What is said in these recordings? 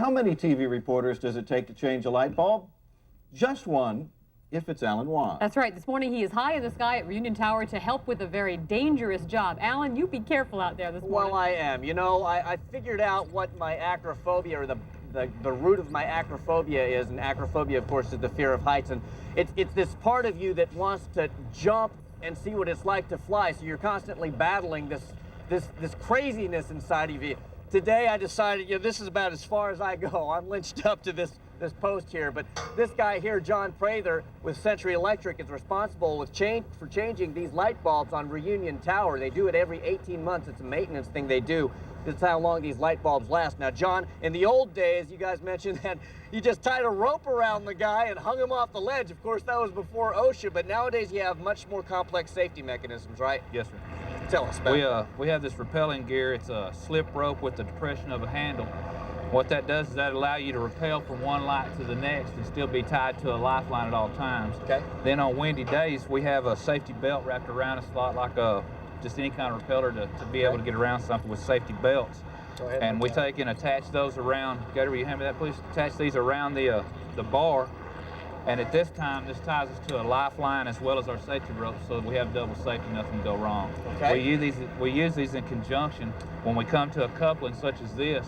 How many TV reporters does it take to change a light bulb? Just one, if it's Alan Waugh. That's right. This morning he is high in the sky at Reunion Tower to help with a very dangerous job. Alan, you be careful out there this morning. Well, I am. You know, I figured out what my acrophobia, or the root of my acrophobia is, and acrophobia, of course, is the fear of heights. And it's this part of you that wants to jump and see what it's like to fly. So you're constantly battling this craziness inside of you. Today I decided, you know, this is about as far as I go. I'm lynched up to this post here, but this guy here, John Prather with Century Electric, is responsible for changing these light bulbs on Reunion Tower. They do it every 18 months. It's a maintenance thing they do. That's how long these light bulbs last. Now, John, in the old days, you guys mentioned that you just tied a rope around the guy and hung him off the ledge. Of course, that was before OSHA, but nowadays you have much more complex safety mechanisms, right? Yes, sir. Tell us about it. We have this rappelling gear. It's a slip rope with the depression of a handle. What that does is that allows you to rappel from one light to the next and still be tied to a lifeline at all times. Okay. Then on windy days, we have a safety belt wrapped around us, a lot like just any kind of repeller to be able to get around something with safety belts. Go ahead. And we take and attach those around. Gator, will you hand me that, please? Attach these around the bar. And at this time, this ties us to a lifeline as well as our safety rope, so that we have double safety, nothing can go wrong. Okay. We use these in conjunction when we come to a coupling such as this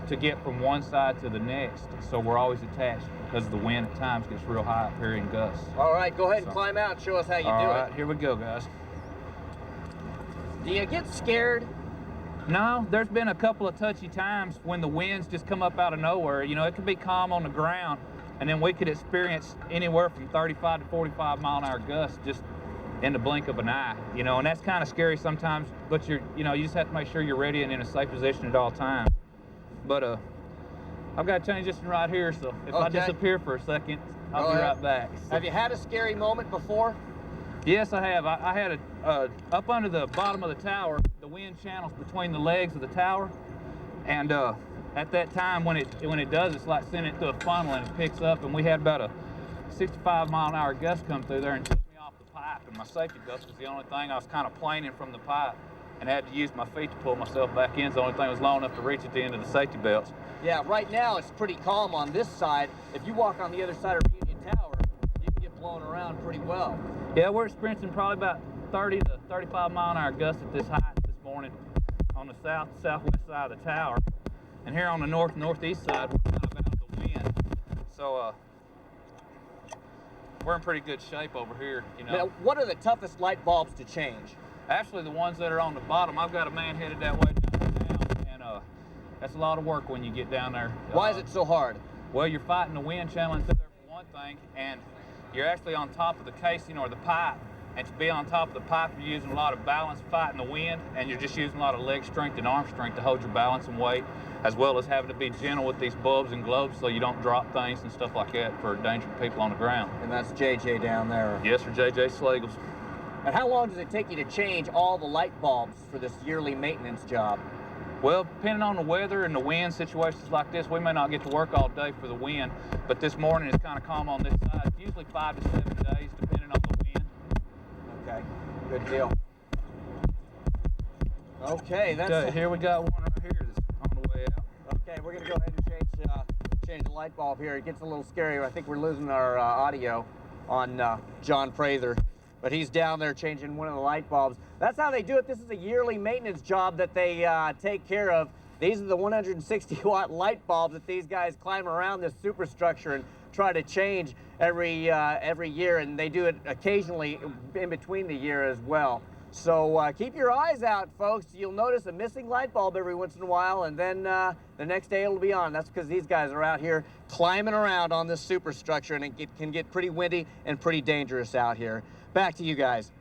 to get from one side to the next. So we're always attached because the wind at times gets real high up here in gusts. All right, go ahead and climb out and show us how you do it. All right, here we go, guys. Do you get scared? No, there's been a couple of touchy times when the winds just come up out of nowhere. You know, it could be calm on the ground, and then we could experience anywhere from 35 to 45 mile-an-hour gusts just in the blink of an eye. You know, and that's kind of scary sometimes. But you just have to make sure you're ready and in a safe position at all times. But I've got to change this one right here, so if I disappear for a second, I'll be right back. So, have you had a scary moment before? yes, I have. I had up under the bottom of the tower, the wind channels between the legs of the tower, and at that time when it does, it's like sending it through a funnel and it picks up, and we had about a 65 mile-an-hour gust come through there and took me off the pipe, and my safety belt was the only thing. I was kind of planing from the pipe and had to use my feet to pull myself back in. It's the only thing that was long enough to reach at the end of the safety belts. Yeah, right now it's pretty calm on this side. If you walk on the other side of Reunion Tower, you can get blown around pretty well. Yeah, we're experiencing probably about 30 to 35 mile-an-hour gusts at this height this morning on the southwest side of the tower. And here on the northeast side, we're kind of out of the wind. So we're in pretty good shape over here, you know. Now, what are the toughest light bulbs to change? Actually, the ones that are on the bottom, I've got a man headed that way down, and that's a lot of work when you get down there. Why is it so hard? Well, you're fighting the wind channeling through there for one thing, and you're actually on top of the casing or the pipe. And to be on top of the pipe, you're using a lot of balance fighting the wind, and you're just using a lot of leg strength and arm strength to hold your balance and weight, as well as having to be gentle with these bulbs and globes so you don't drop things and stuff like that for danger to people on the ground. And that's JJ down there. Yes, sir, JJ Slagles. And how long does it take you to change all the light bulbs for this yearly maintenance job? Well, depending on the weather and the wind situations like this, we may not get to work all day for the wind, but this morning it's kind of calm on this side. It's usually 5 to 7 days, depending on the wind. Okay, good deal. Okay, that's here we got one right here that's on the way out. Okay, we're gonna go ahead and change the light bulb here. It gets a little scary. I think we're losing our audio on John Prather, but he's down there changing one of the light bulbs. That's how they do it. This is a yearly maintenance job that they take care of. These are the 160-watt light bulbs that these guys climb around this superstructure and try to change every year, and they do it occasionally in between the year as well. So keep your eyes out, folks. You'll notice a missing light bulb every once in a while, and then the next day it'll be on. That's because these guys are out here climbing around on this superstructure, and it can get pretty windy and pretty dangerous out here. Back to you guys.